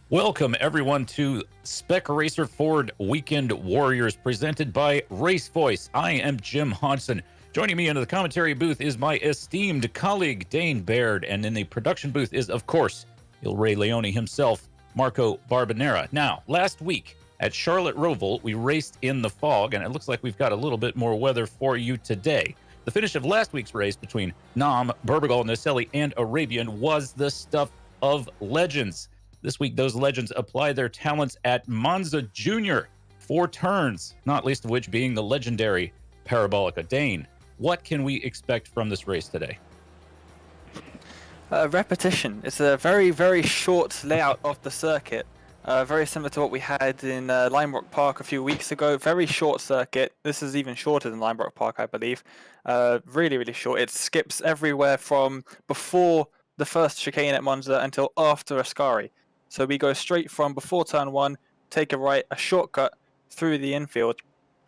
Welcome, everyone, to Spec Racer Ford Weekend Warriors, presented by RaceVoice. I am Jim Hodson. Joining me into the commentary booth is my esteemed colleague, Dane Baird. And in the production booth is, of course, Il Re Leone himself, Marco Barbanera. Now, last week at Charlotte Roval, we raced in the fog, and it looks like we've got a little bit more weather for you today. The finish of last week's race between Nam, Burbigal, Naselli, and Arabian was the stuff of legends. This week, those legends apply their talents at Monza Junior. 4 turns, not least of which being the legendary Parabolica. Dane, what can we expect from this race today? Repetition. It's a very, very short layout of the circuit. Very similar to what we had in Lime Rock Park a few weeks ago. Very short circuit. This is even shorter than Lime Rock Park, I believe. Really, really short. It skips everywhere from before the first chicane at Monza until after Ascari. So we go straight from before turn 1, take a right, a shortcut through the infield,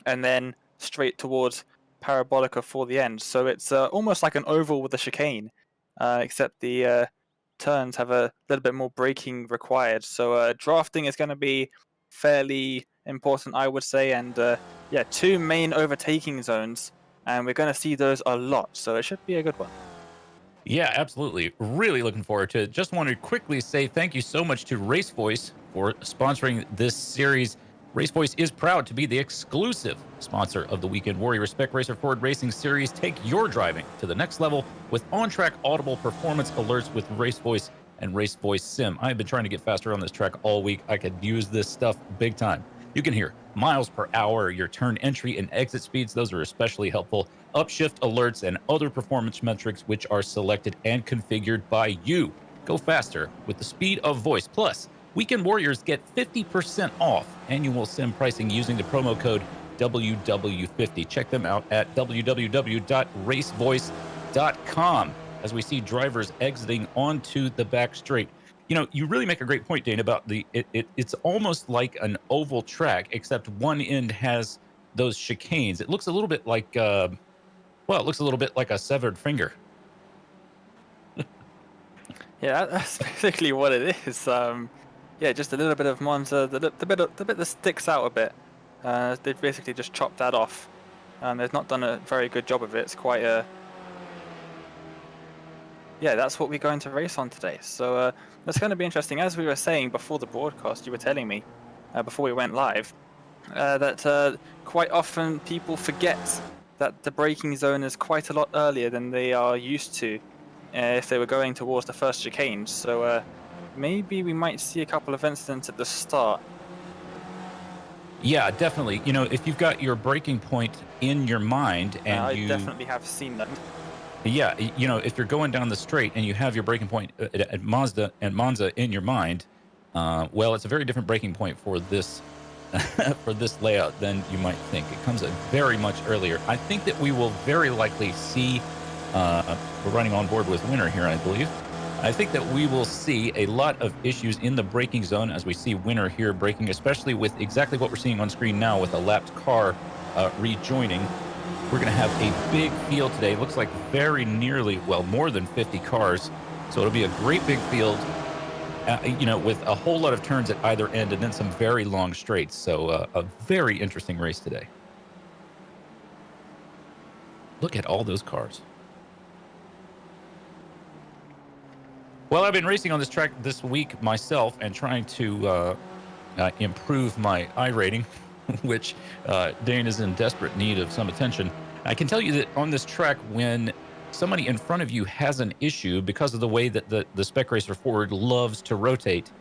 and then straight towards Parabolica for the end. So it's almost like an oval with a chicane, except the turns have a little bit more braking required. So drafting is going to be fairly important, I would say. And yeah, 2 main overtaking zones, and we're going to see those a lot. So it should be a good one. Yeah, absolutely. Really looking forward to it. Just want to quickly say thank you so much to RaceVoice for sponsoring this series. RaceVoice is proud to be the exclusive sponsor of the Weekend Warrior Spec Racer Ford Racing Series. Take your driving to the next level with on-track audible performance alerts with RaceVoice and RaceVoiceSIM. I've been trying to get faster on this track all week. I could use this stuff big time. You can hear miles per hour, your turn entry and exit speeds. Those are especially helpful. Upshift alerts and other performance metrics which are selected and configured by you. Go faster with the speed of voice. Plus, Weekend Warriors get 50% off annual sim pricing using the promo code WW50. Check them out at www.racevoice.com as we see drivers exiting onto the back straight. You know, you really make a great point, Dane, about it's almost like an oval track, except one end has those chicanes. It looks a little bit like, well, it looks a little bit like a severed finger. Yeah, that's basically what it is. Yeah, just a little bit of Monza, the bit that sticks out a bit. They've basically just chopped that off. They've not done a very good job of it. It's quite a... Yeah, that's what we're going to race on today. So that's going to be interesting. As we were saying before the broadcast, you were telling me, before we went live, that quite often people forget that the braking zone is quite a lot earlier than they are used to if they were going towards the first chicane. So maybe we might see a couple of incidents at the start. Yeah, definitely. You know, if you've got your braking point in your mind and I definitely have seen that. Yeah, you know, if you're going down the straight and you have your braking point at Monza in your mind, well, it's a very different braking point for this for this layout than you might think. It comes very much earlier. I think that we will very likely see. We're running on board with Winner here, I believe. I think that we will see a lot of issues in the braking zone as we see Winner here braking, especially with exactly what we're seeing on screen now with a lapped car rejoining. We're going to have a big field today. Looks like very nearly, well, more than 50 cars. So it'll be a great big field, you know, with a whole lot of turns at either end and then some very long straights. So a very interesting race today. Look at all those cars. Well, I've been racing on this track this week myself and trying to improve my iRating, which Dane is in desperate need of some attention. I can tell you that on this track, when somebody in front of you has an issue because of the way that the Spec Racer Ford loves to rotate,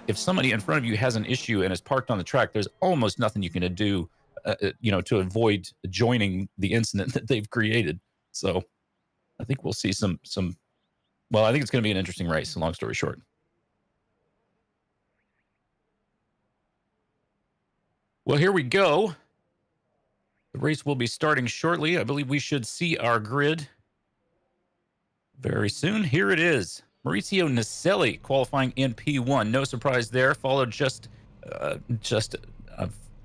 if somebody in front of you has an issue and is parked on the track, there's almost nothing you can do, you know, to avoid joining the incident that they've created. So I think we'll see some. Well, I think it's going to be an interesting race, long story short. Well, here we go. The race will be starting shortly. I believe we should see our grid very soon. Here it is. Maurizio Naselli qualifying in P1. No surprise there. Followed just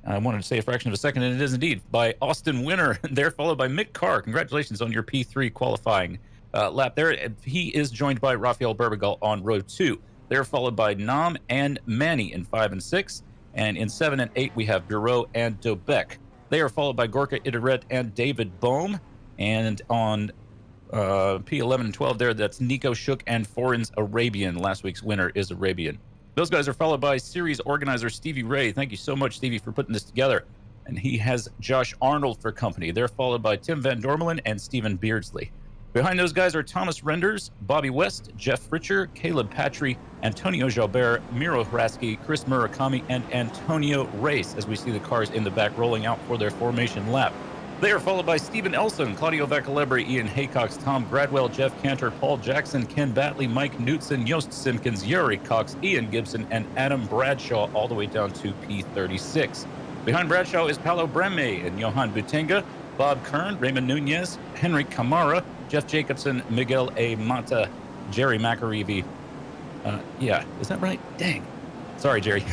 I wanted to say a fraction of a second, and it is indeed, by Austin Winner. There, followed by Mick Carr. Congratulations on your P3 qualifying lap there. He is joined by Rafael Burbigal on row 2. They're followed by Nam and Manny in 5 and 6. And in 7 and 8, we have Bureau and Dobek. They are followed by Gorka Ideret and David Bohm. And on P11 and 12 there, that's Nico Shook and Foreign's Arabian. Last week's winner is Arabian. Those guys are followed by series organizer Stevie Ray. Thank you so much, Stevie, for putting this together. And he has Josh Arnold for company. They're followed by Tim Van Dormelen and Stephen Beardsley. Behind those guys are Thomas Renders, Bobby West, Jeff Fritcher, Caleb Patry, Antonio Jalbert, Miro Hraski, Chris Murakami, and Antonio Race, as we see the cars in the back rolling out for their formation lap. They are followed by Stephen Elson, Claudio Vacalebri, Ian Haycox, Tom Gradwell, Jeff Cantor, Paul Jackson, Ken Batley, Mike Knutson, Yost Simpkins, Yuri Cox, Ian Gibson, and Adam Bradshaw, all the way down to P36. Behind Bradshaw is Paolo Breme and Johan Butenga, Bob Kern, Raymond Nunez, Henrik Kamara, Jeff Jacobson, Miguel A. Mata, Jerry McAreevy. Yeah, is that right? Dang. Sorry, Jerry.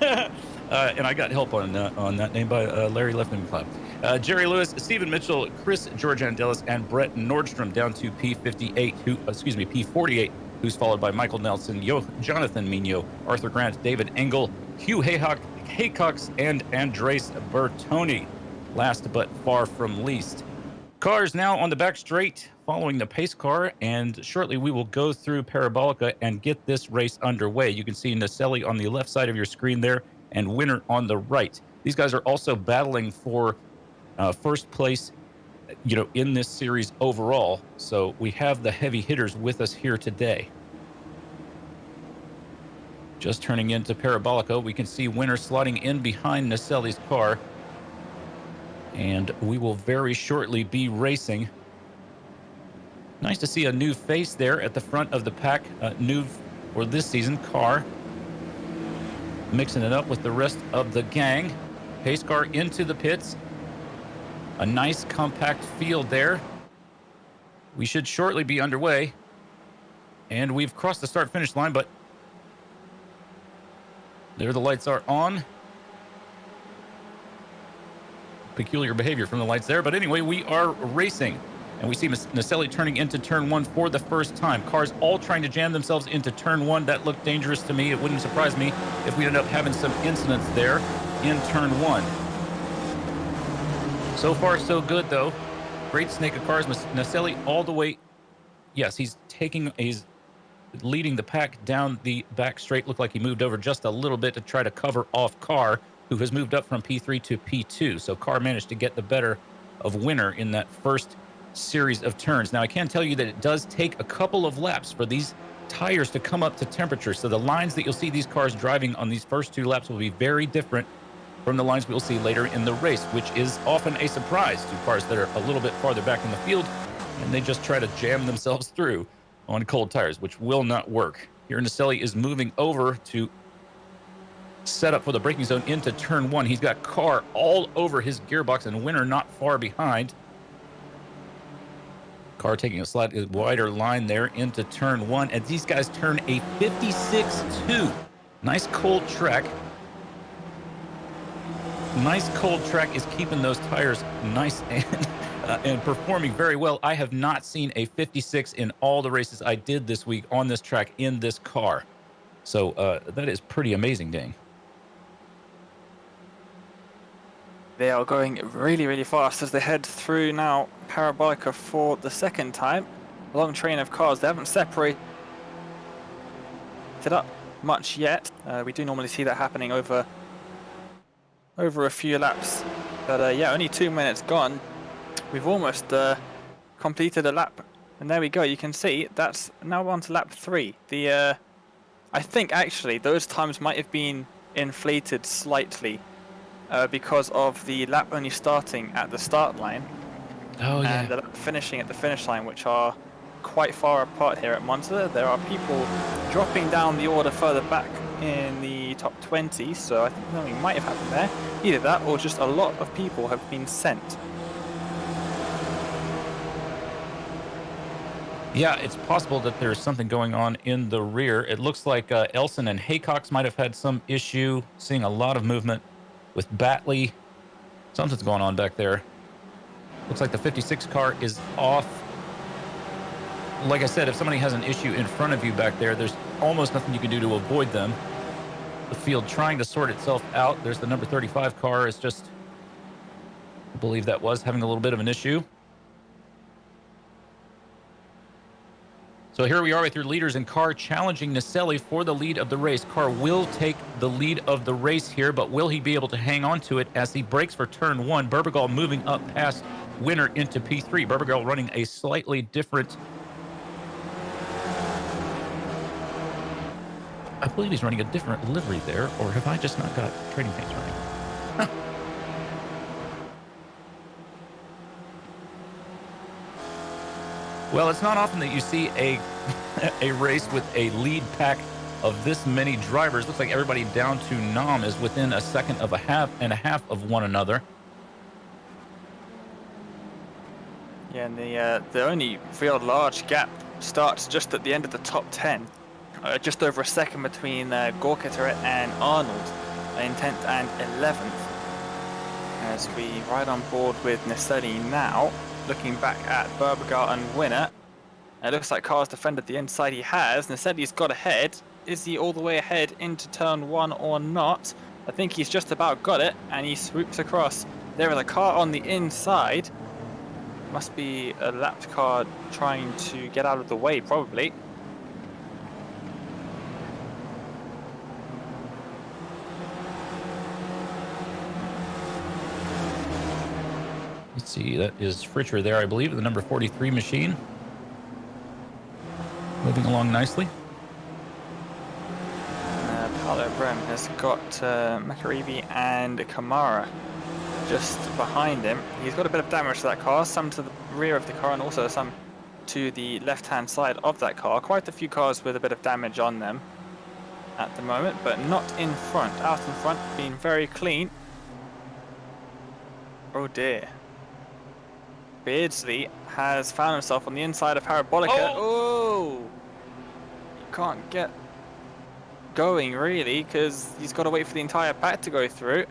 And I got help on that name by Larry Lefton-McLeod. Jerry Lewis, Stephen Mitchell, Chris Georgiandelis, and Brett Nordstrom down to P48, who's followed by Michael Nelson, Jonathan Mino, Arthur Grant, David Engel, Hugh Haycox, and Andres Bertoni. Last but far from least. Cars now on the back straight following the pace car, and shortly we will go through Parabolica and get this race underway. You can see Naselli on the left side of your screen there and Winner on the right. These guys are also battling for first place, in this series overall. So we have the heavy hitters with us here today. Just turning into Parabolica, we can see Winner slotting in behind Naselli's car. And we will very shortly be racing. Nice to see a new face there at the front of the pack. New for this season, car. Mixing it up with the rest of the gang. Pace car into the pits. A nice compact field there. We should shortly be underway. And we've crossed the start-finish line, but there the lights are on. Peculiar behavior from the lights there. But anyway, we are racing. And we see Naselli turning into turn 1 for the first time. Cars all trying to jam themselves into turn 1. That looked dangerous to me. It wouldn't surprise me if we end up having some incidents there in turn 1. So far, so good, though. Great snake of cars. Naselli all the way. Yes, he's leading the pack down the back straight. Looked like he moved over just a little bit to try to cover off Carr, who has moved up from P3 to P2. So Carr managed to get the better of Winner in that first series of turns. Now, I can tell you that it does take a couple of laps for these tires to come up to temperature. So the lines that you'll see these cars driving on these first 2 laps will be very different from the lines we'll see later in the race, which is often a surprise to cars that are a little bit farther back in the field, and they just try to jam themselves through on cold tires, which will not work. Here, Naselli is moving over to set up for the braking zone into turn 1. He's got Carr all over his gearbox and Winner not far behind. Carr taking a slightly wider line there into turn 1, and these guys turn a 56.2. Nice cold track. Nice cold track is keeping those tires nice and performing very well. I have not seen a 56 in all the races I did this week on this track in this car. So that is pretty amazing, Dang. They are going really, really fast as they head through now Parabolica for the second time. A long train of cars. They haven't separated up much yet. We do normally see that happening over a few laps. But yeah, only 2 minutes gone. We've almost completed a lap. And there we go. You can see that's now on to lap 3. I think actually those times might have been inflated slightly. Because of the lap only starting at the start line and the lap finishing at the finish line, which are quite far apart here at Monza. There are people dropping down the order further back in the top 20, so I think something might have happened there. Either that or just a lot of people have been sent. Yeah, it's possible that there's something going on in the rear. It looks like Elson and Haycox might have had some issue, seeing a lot of movement with Batley. Something's going on back there. Looks like the 56 car is off. like I said, if somebody has an issue in front of you back there, there's almost nothing you can do to avoid them. The field trying to sort itself out. There's the number 35 car is just, I believe that was having a little bit of an issue. So here we are with your leaders in car challenging Naselli for the lead of the race. Car will take the lead of the race here, but will he be able to hang on to it as he breaks for turn 1? Berbergal moving up past Winner into P3. Berbergal running a slightly different, I believe he's running a different livery there, or have I just not got trading paints running? Huh. Well, it's not often that you see a race with a lead pack of this many drivers. Looks like everybody down to Nam is within a second of a half of one another. Yeah, and the only real large gap starts just at the end of the top 10. Just over a second between Gorka Tourette and Arnold in 10th and 11th. As we ride on board with Naselli now, looking back at Berbergal and Winner. It looks like Carr's defended the inside he has. Naselli's got ahead. Is he all the way ahead into turn 1 or not? I think he's just about got it, and he swoops across. There is a car on the inside. Must be a lapped car trying to get out of the way, probably. Let's see, that is Fritcher there, I believe, the number 43 machine. Moving along nicely. Paolo Brem has got Makarivi and Kamara just behind him. He's got a bit of damage to that car, some to the rear of the car and also some to the left-hand side of that car. Quite a few cars with a bit of damage on them at the moment, but not in front. Out in front, being very clean. Oh dear. Beardsley has found himself on the inside of Parabolica. Oh! You can't get going really because he's got to wait for the entire pack to go through.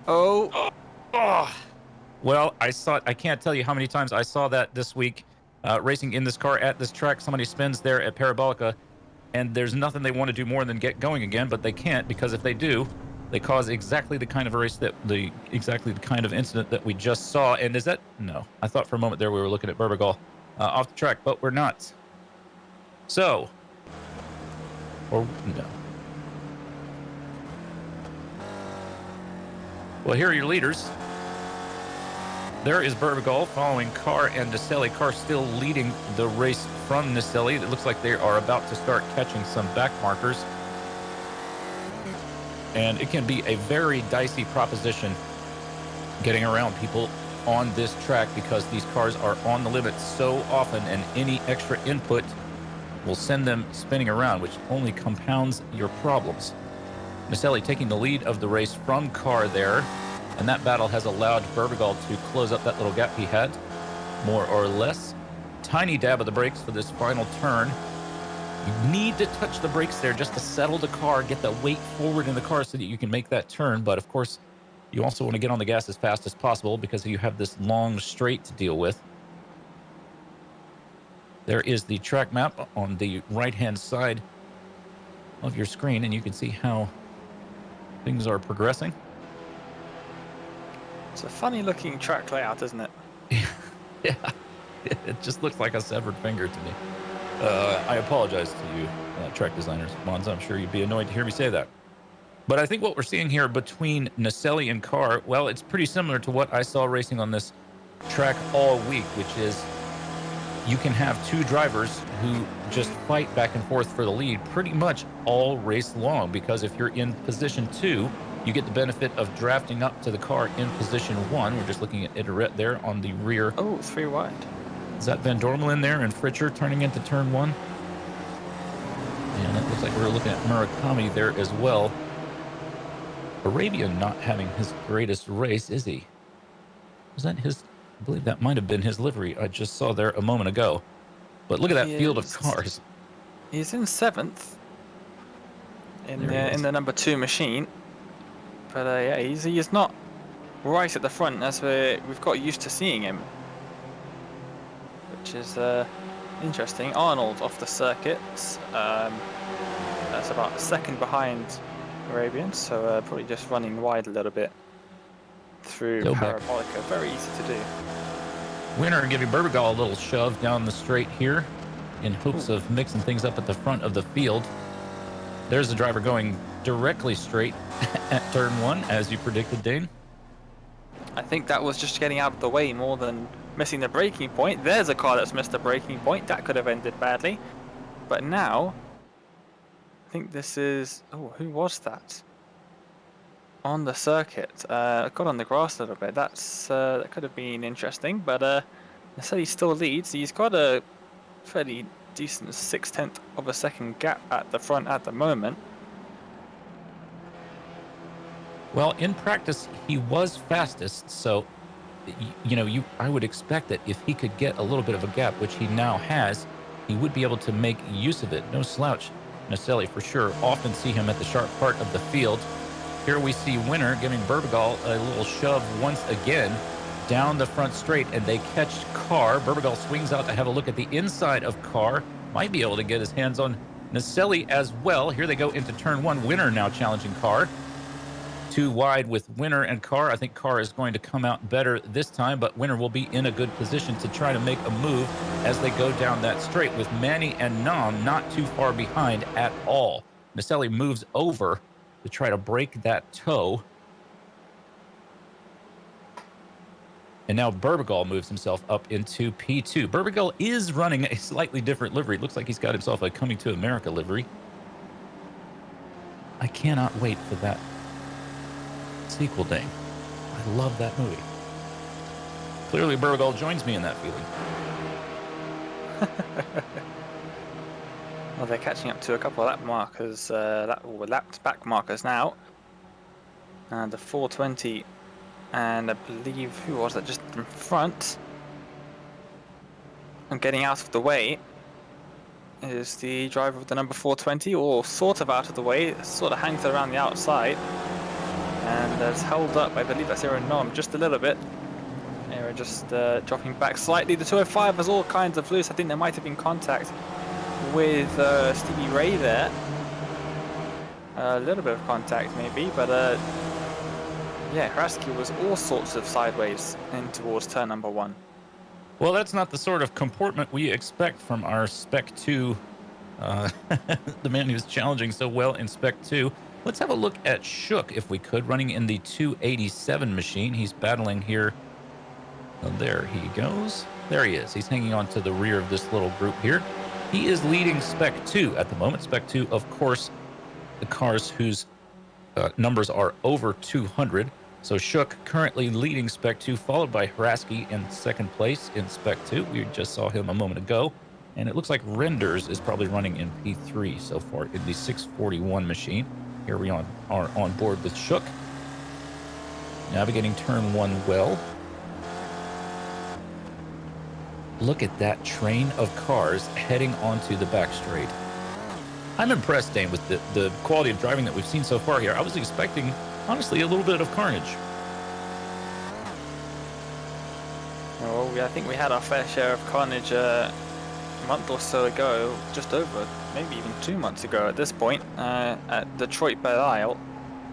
Oh! Oh. Well, I can't tell you how many times I saw that this week racing in this car at this track. Somebody spins there at Parabolica and there's nothing they want to do more than get going again, but they can't, because if they do, they cause exactly the kind of race that exactly the kind of incident that we just saw. And is that, no, I thought for a moment there we were looking at Berbergal off the track, but we're not. So, or no. Well, here are your leaders. There is Berbergal following Carr and Naselli. Carr still leading the race from Naselli. It looks like they are about to start catching some back markers. And it can be a very dicey proposition getting around people on this track because these cars are on the limit so often, and any extra input will send them spinning around, which only compounds your problems. Naselli taking the lead of the race from Carr there, and that battle has allowed Berbergal to close up that little gap he had, more or less. Tiny dab of the brakes for this final turn. You need to touch the brakes there just to settle the car, get the weight forward in the car so that you can make that turn. But of course, you also want to get on the gas as fast as possible because you have this long straight to deal with. There is the track map on the right-hand side of your screen, and you can see how things are progressing. It's a funny looking track layout, isn't it? Yeah, it just looks like a severed finger to me. I apologize to you, track designers. Monza, I'm sure you'd be annoyed to hear me say that. But I think what we're seeing here between Naselli and Carr, well, it's pretty similar to what I saw racing on this track all week, which is you can have two drivers who just fight back and forth for the lead pretty much all race long, because if you're in position 2, you get the benefit of drafting up to the car in position 1. We're just looking at Idirette there on the rear. Oh, 3 wide. Is that Van Dormelen there and Fritcher turning into turn 1? And it looks like we're looking at Murakami there as well. Arabian not having his greatest race, is he? Was that his? I believe that might have been his livery I just saw there a moment ago. But look at that field of cars. He's in 7th in the number 2 machine. But yeah, he's not right at the front as we've got used to seeing him. which is interesting. Arnold off the circuit. That's about a second behind Arabian, so probably just running wide a little bit through Parabolica. Very easy to do. Winner giving Berbigal a little shove down the straight here in hopes of mixing things up at the front of the field. There's the driver going directly straight at turn 1, as you predicted, Dane. I think that was just getting out of the way more than missing the braking point. There's a car that's missed the braking point. That could have ended badly. But now, I think this is... Oh, who was that? On the circuit. Got on the grass a little bit. That could have been interesting. But he still leads. He's got a fairly decent 0.6 of a second gap at the front at the moment. Well, in practice, he was fastest, so I would expect that if he could get a little bit of a gap, which he now has, he would be able to make use of it. No slouch. Naselli, for sure. Often see him at the sharp part of the field. Here we see Winner giving Berbigal a little shove once again down the front straight, and they catch Carr. Berbigal swings out to have a look at the inside of Carr. Might be able to get his hands on Naselli as well. Here they go into turn 1. Winner now challenging Carr. Too wide with Winner and Carr. I think Carr is going to come out better this time, but Winner will be in a good position to try to make a move as they go down that straight, with Manny and Nam not too far behind at all. Naselli moves over to try to break that toe. And now Berbigal moves himself up into P2. Berbigal is running a slightly different livery. It looks like he's got himself a Coming to America livery. I cannot wait for that sequel, Dane. I love that movie. Clearly, Berbigal joins me in that feeling. Well, they're catching up to a couple of lap markers, lapped back markers now. And the 420, and I believe, who was that just in front? And getting out of the way is the driver with the number 420, or sort of out of the way, sort of hangs around the outside. And it's held up, I believe that's Aaron Nom, just a little bit. Aaron just dropping back slightly. The 205 was all kinds of loose. I think there might have been contact with Stevie Ray there. A little bit of contact maybe, but yeah, Hraski was all sorts of sideways in towards turn number 1. Well, that's not the sort of comportment we expect from our Spec 2, the man who's challenging so well in Spec 2. Let's have a look at Shook, if we could, running in the 287 machine. He's battling here. Oh, there he goes. There he is. He's hanging on to the rear of this little group here. He is leading Spec 2 at the moment. Spec 2, of course, the cars whose numbers are over 200. So Shook currently leading Spec 2, followed by Hraski in second place in Spec 2. We just saw him a moment ago. And it looks like Renders is probably running in P3 so far in the 641 machine. Here we are on board with Shook. Navigating turn 1 well. Look at that train of cars heading onto the back straight. I'm impressed, Dane, with the quality of driving that we've seen so far here. I was expecting, honestly, a little bit of carnage. Well, I think we had our fair share of carnage a month or so ago, just over, maybe even 2 months ago at this point, at Detroit Belle Isle.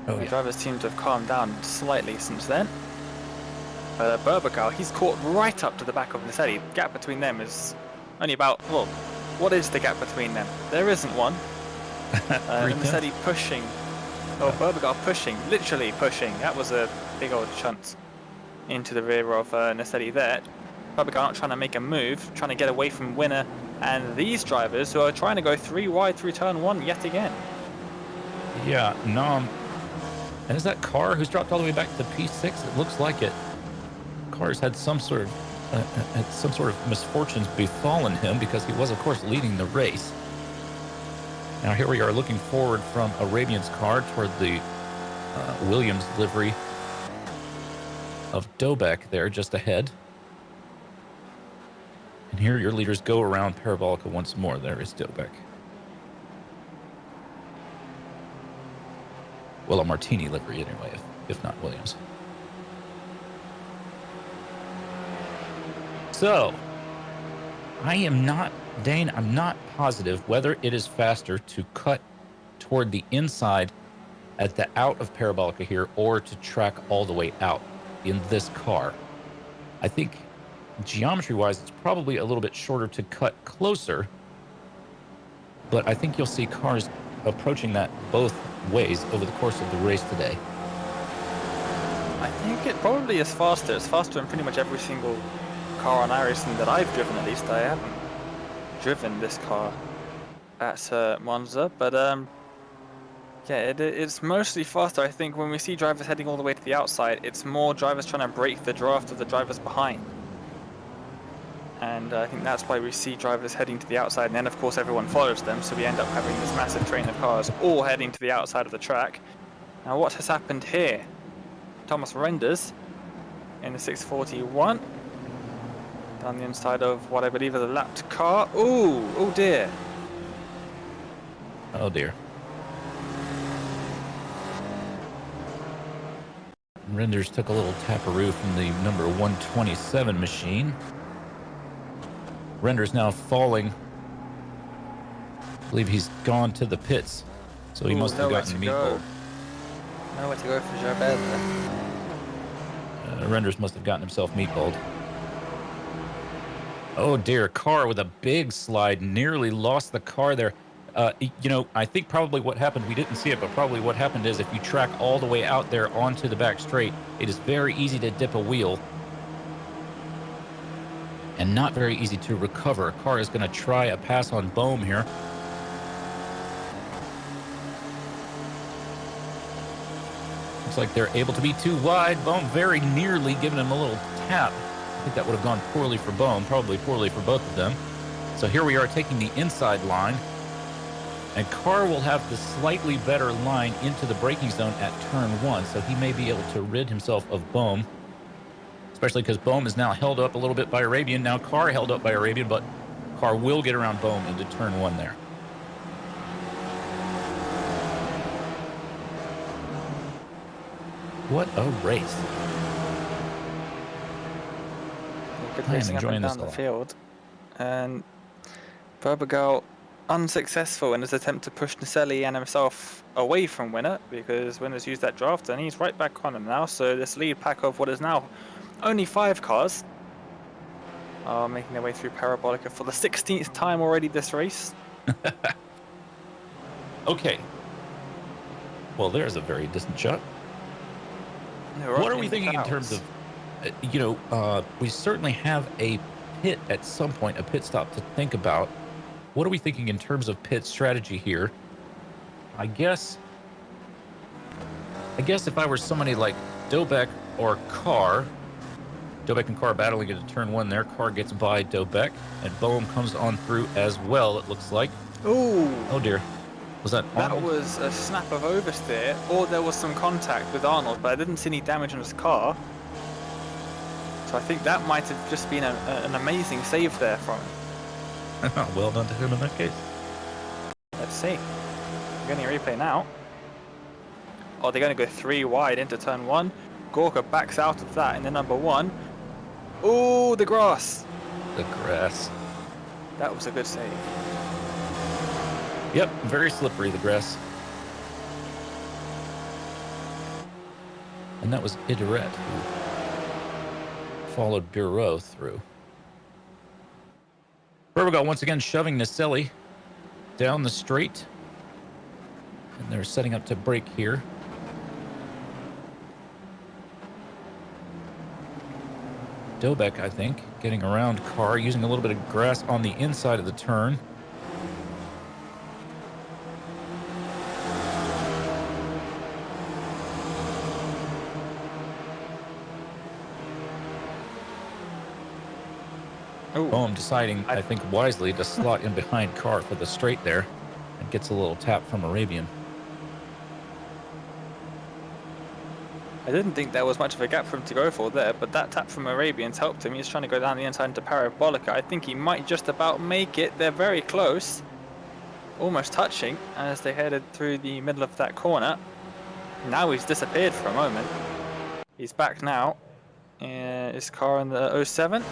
Oh, the yeah. drivers seem to have calmed down slightly since then. But Berbigal, he's caught right up to the back of Naselli. The gap between them is only about, well, what is the gap between them? There isn't one. Naselli pushing, Berbigal pushing, literally pushing. That was a big old chunt into the rear of Naselli there. Berbigal not trying to make a move, trying to get away from Winner and these drivers who are trying to go 3 wide through turn 1 yet again. Yeah, Nom. And is that Carr who's dropped all the way back to P6? It looks like it. Carr's had some sort of misfortunes befallen him, because he was, of course, leading the race. Now here we are looking forward from Arabian's car toward the Williams livery of Dobek there just ahead. And here your leaders go around Parabolica once more. There is Dobek. Well, a Martini livery anyway, if not Williams. So, I am not, Dane, I'm not positive whether it is faster to cut toward the inside at the out of Parabolica here or to track all the way out in this car. I think geometry-wise, it's probably a little bit shorter to cut closer, but I think you'll see cars approaching that both ways over the course of the race today. I think it probably is faster. It's faster in pretty much every single car on iRacing that I've driven, at least. I haven't driven this car at Monza, but yeah, it's mostly faster. I think when we see drivers heading all the way to the outside, it's more drivers trying to break the draft of the drivers behind. And I think that's why we see drivers heading to the outside, and then of course everyone follows them, so we end up having this massive train of cars all heading to the outside of the track. Now what has happened here? Thomas Renders in the 641 down the inside of what I believe is a lapped car. Ooh, oh dear. Oh dear. Renders took a little taparoo from the number 127 machine. Renders now falling. I believe he's gone to the pits, so he must have gotten meatballed. Nowhere to go for Jabez there. Renders must have gotten himself meatballed. Oh dear, car with a big slide, nearly lost the car there. You know, I think probably what happened, we didn't see it, but probably what happened is if you track all the way out there onto the back straight, it is very easy to dip a wheel and not very easy to recover. Car is going to try a pass on Bohm here. Looks like they're able to be too wide. Bohm very nearly giving him a little tap. I think that would have gone poorly for Bohm, probably poorly for both of them. So here we are taking the inside line. And Carr will have the slightly better line into the braking zone at turn 1, so he may be able to rid himself of Bohm, especially because Bohm is now held up a little bit by Arabian. Now Carr held up by Arabian, but Carr will get around Bohm into turn 1 there. What a race. Good I am racing enjoying up and down the field. And Burbergal unsuccessful in his attempt to push Naselli and himself away from Winner, because Winner's used that draft and he's right back on him now. So this lead pack of what is now only 5 cars are making their way through Parabolica for the 16th time already this race. Okay. Well, there's a very distant shot. What are we thinking in terms of, you know, we certainly have a pit at some point, a pit stop to think about. What are we thinking in terms of pit strategy here? I guess if I were somebody like Dobek or Carr, Dobek and Carr battling into turn 1 there. Carr gets by Dobek, and Bohm comes on through as well, it looks like. Ooh. Oh dear. Was that Arnold? That was a snap of oversteer, or there was some contact with Arnold, but I didn't see any damage on his car. So I think that might have just been an amazing save there from him. Well done to him in that case. Let's see. We're getting a replay now. Oh, they're going to go 3 wide into turn 1. Gorka backs out of that in the number 1. Oh, the grass. The grass. That was a good save. Yep, very slippery, the grass. And that was Ideret who followed Bureau through. Burbergal once again shoving Naselli down the straight. And they're setting up to brake here. Dobek, I think, getting around Carr, using a little bit of grass on the inside of the turn. Bohm deciding, I think, wisely to slot in behind Carr for the straight there, and gets a little tap from Arabian. I didn't think there was much of a gap for him to go for there, but that tap from Arabian's helped him. He's trying to go down the inside into Parabolica. I think he might just about make it. They're very close, almost touching as they headed through the middle of that corner. Now he's disappeared for a moment. He's back now. His car in the 07.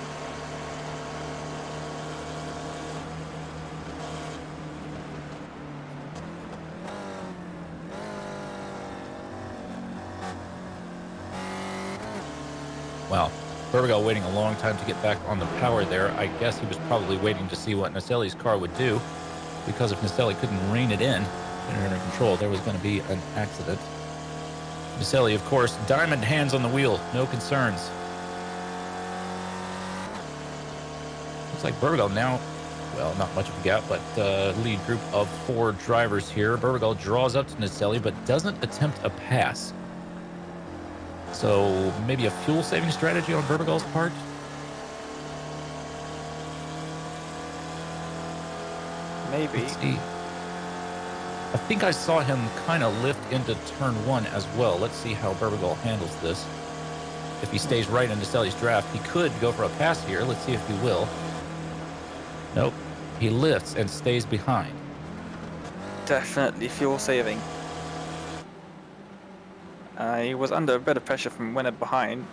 Wow. Berbigal waiting a long time to get back on the power there. I guess he was probably waiting to see what Naselli's car would do, because if Naselli couldn't rein it in, get it under control, there was going to be an accident. Naselli, of course, diamond hands on the wheel, no concerns. Looks like Berbigal now, well, not much of a gap, but lead group of 4 drivers here. Berbigal draws up to Naselli, but doesn't attempt a pass. So maybe a fuel-saving strategy on Berbigal's part? Maybe. Let's see. I think I saw him kind of lift into turn 1 as well. Let's see how Berbigal handles this. If he stays right into Naselli's draft, he could go for a pass here. Let's see if he will. Nope. He lifts and stays behind. Definitely fuel saving. He was under a bit of pressure from Winner behind,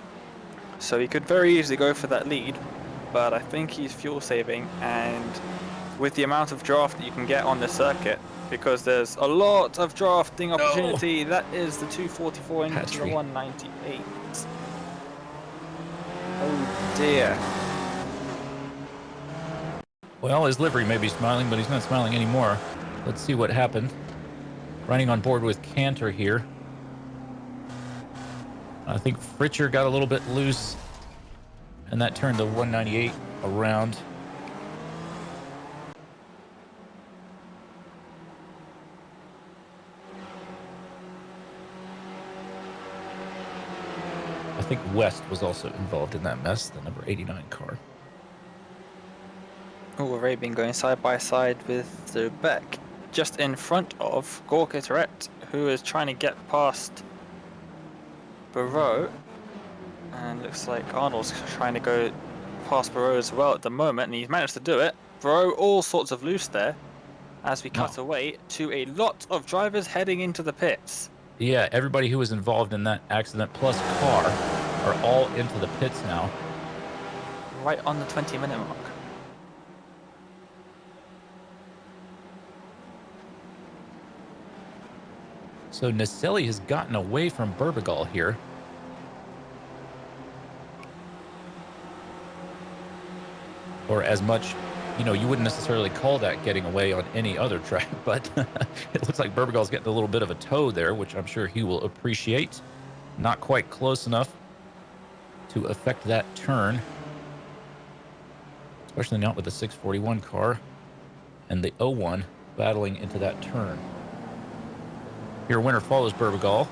so he could very easily go for that lead, but I think he's fuel saving, and with the amount of draft that you can get on this circuit, because there's a lot of drafting opportunity, that is the 244 into the 198. Oh dear. Well, his livery may be smiling, but he's not smiling anymore. Let's see what happened. Running on board with Cantor here. I think Fritcher got a little bit loose, and that turned the 198 around. I think West was also involved in that mess, the number 89 car. Oh, Ray been going side by side with the Beck, just in front of Gorka Tourette, who is trying to get past Barreau, and looks like Arnold's trying to go past Barreau as well at the moment, and he's managed to do it. Barreau all sorts of loose there as we cut away to a lot of drivers heading into the pits. Yeah, everybody who was involved in that accident plus car are all into the pits now. Right on the 20-minute mark. So Naselli has gotten away from Berbigal here. Or as much, you know, you wouldn't necessarily call that getting away on any other track, but it looks like Berbigal's getting a little bit of a tow there, which I'm sure he will appreciate. Not quite close enough to affect that turn, especially not with the 641 car and the 01 battling into that turn. Here, Winner follows Berbigal,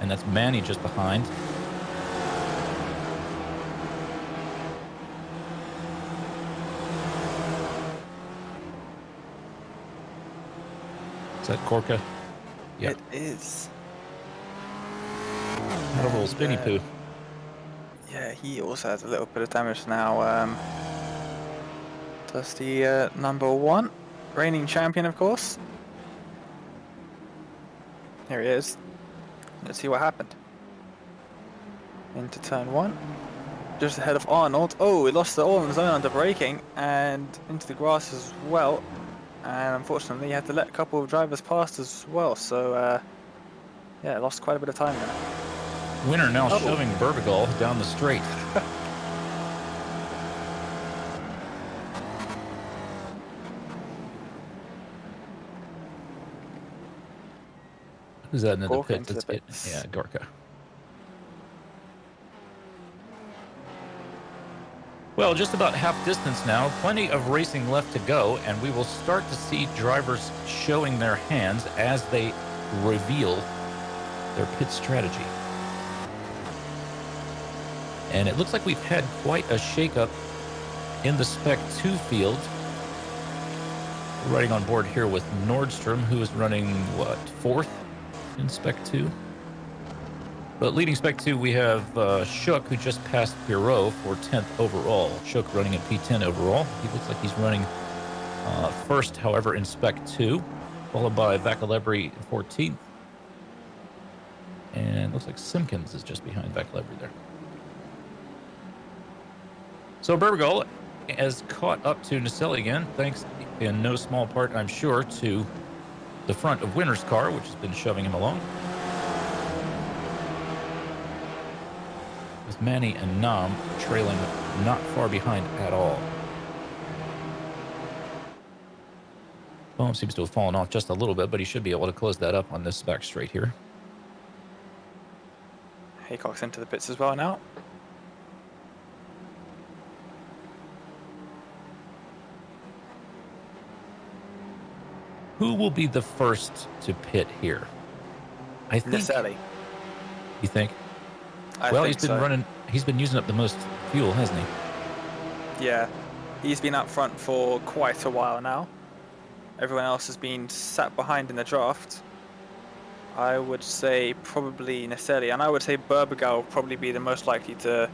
and that's Manny just behind. Is that Gorka? Yeah. It is. Not a little spinny poo. Yeah, he also has a little bit of damage now. Does the number 1, reigning champion, of course. Here he is. Let's see what happened. Into turn 1. Just ahead of Arnold. Oh, he lost the all-in zone under braking and into the grass as well. And unfortunately, he had to let a couple of drivers past as well. So, yeah, lost quite a bit of time there. Winner now shoving Berbigal down the straight. Who's that in the pits? Yeah, Gorka. Well, just about half distance now. Plenty of racing left to go, and we will start to see drivers showing their hands as they reveal their pit strategy. And it looks like we've had quite a shakeup in the Spec 2 field. We're riding on board here with Nordstrom, who is running, what, 4th in Spec 2? But leading Spec 2, we have Shook, who just passed Pirot for 10th overall. Shook running at P10 overall. He looks like he's running first, however, in Spec 2, followed by Vacalebri in 14th. And looks like Simpkins is just behind Vacalebri there. So Berbigal has caught up to Naselli again, thanks in no small part, I'm sure, to the front of Winner's car, which has been shoving him along. with Manny and Nam trailing not far behind at all. Foam seems to have fallen off just a little bit, but he should be able to close that up on this back straight here. Haycock's into the pits as well now. Who will be the first to pit here? I think. Naselli. You think? Well, He's been using up the most fuel, hasn't he? Yeah, he's been up front for quite a while now. Everyone else has been sat behind in the draft. I would say probably Naselli, and I would say Burbagal will probably be the most likely to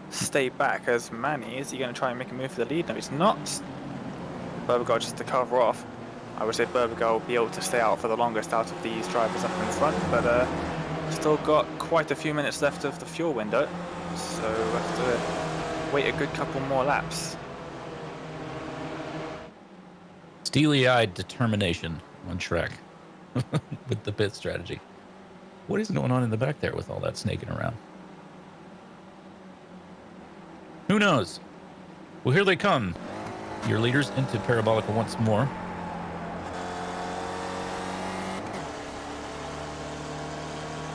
stay back as Manny. Is he going to try and make a move for the lead? No, he's not. Burbagal just to cover off. I would say Burbagal will be able to stay out for the longest out of these drivers up in front, but still got quite a few minutes left of the fuel window, so we'll have to wait a good couple more laps. Steely-eyed determination on track with the pit strategy. What is going on in the back there with all that snaking around? Who knows? Well, here they come. Your leaders into Parabolica once more.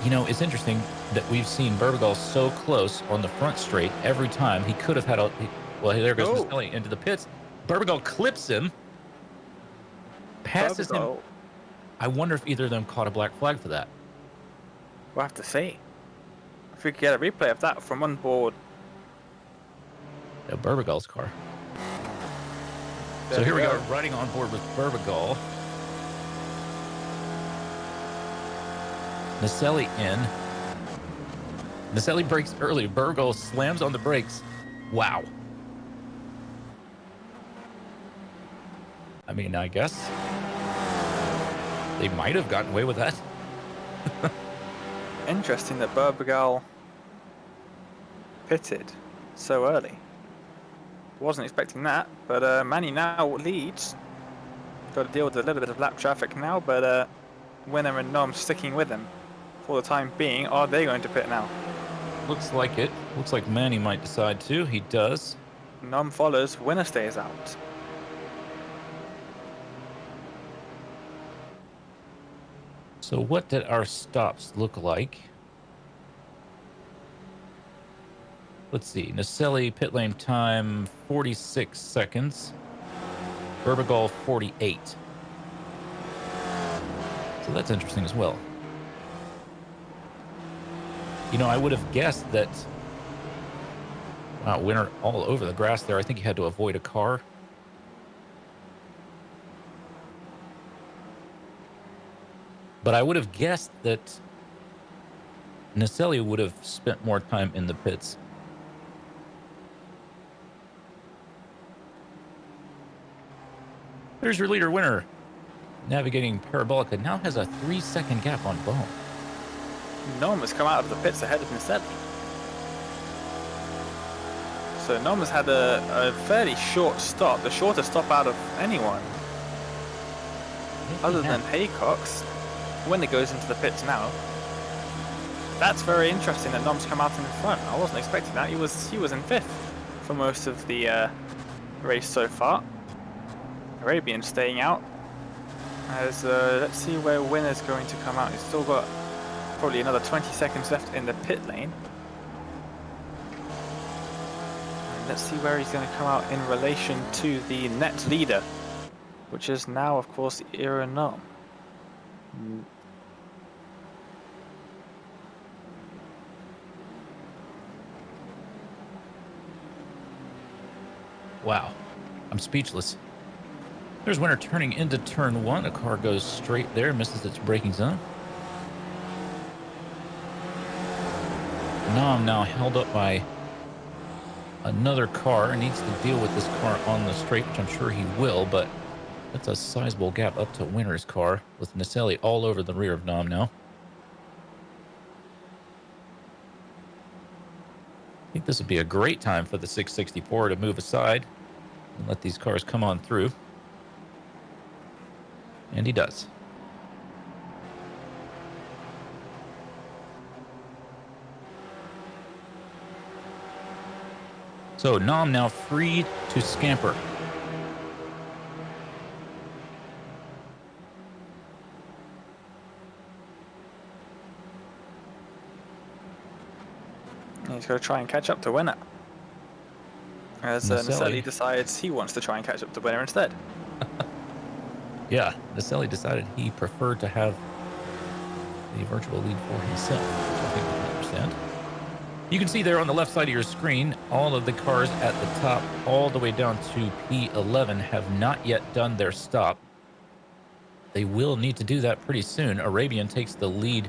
You know, it's interesting that we've seen Burbagal so close on the front straight every time. He could have had a... Well, there goes Naselli into the pits. Burbagal clips him. Passes him. I wonder if either of them caught a black flag for that. We'll have to see. If we could get a replay of that from on board. Yeah, Burbagal's car. So here we go, riding on board with Burbagal. Naselli in. Naselli brakes early. Burbagal slams on the brakes. Wow. I mean, I guess they might have gotten away with that. Interesting that Burbagal pitted so early. Wasn't expecting that, but Manny now leads. Got to deal with a little bit of lap traffic now, but Winner and Nom sticking with him for the time being. Are they going to pit now? Looks like it. Looks like Manny might decide to. He does. Nom follows. Winner stays out. So what did our stops look like? Let's see. Naselli pit lane time 46 seconds. Burbagal 48. So that's interesting as well. You know, I would have guessed that... Wow, Winner all over the grass there. I think he had to avoid a car. But I would have guessed that Naselli would have spent more time in the pits. There's your leader, Winner. Navigating Parabolica now has a 3-second gap on Bohm. Nom has come out of the pits ahead of Naselli. So Nom has had a fairly short stop, the shortest stop out of anyone. Other than Haycock's. When it goes into the pits now. That's very interesting that Nom's come out in front. I wasn't expecting that. He was in 5th for most of the race so far. Arabian staying out. As let's see where Winner's going to come out. He's still got probably another 20 seconds left in the pit lane. And let's see where he's going to come out in relation to the net leader, which is now, of course, Ira Nom. Wow, I'm speechless. There's Winner turning into turn 1. A car goes straight there, misses its braking zone. Nom now held up by another car, needs to deal with this car on the straight, which I'm sure he will, but that's a sizable gap up to Winner's car, with Naselli all over the rear of Nom now. I think this would be a great time for the 664 to move aside and let these cars come on through. And he does. So Nom now free to scamper. And he's got to try and catch up to Winner. As Naselli decides he wants to try and catch up to Winner instead. Yeah, Naselli decided he preferred to have the virtual lead for himself, which I think we can understand. You can see there on the left side of your screen, all of the cars at the top, all the way down to P11, have not yet done their stop. They will need to do that pretty soon. Arabian takes the lead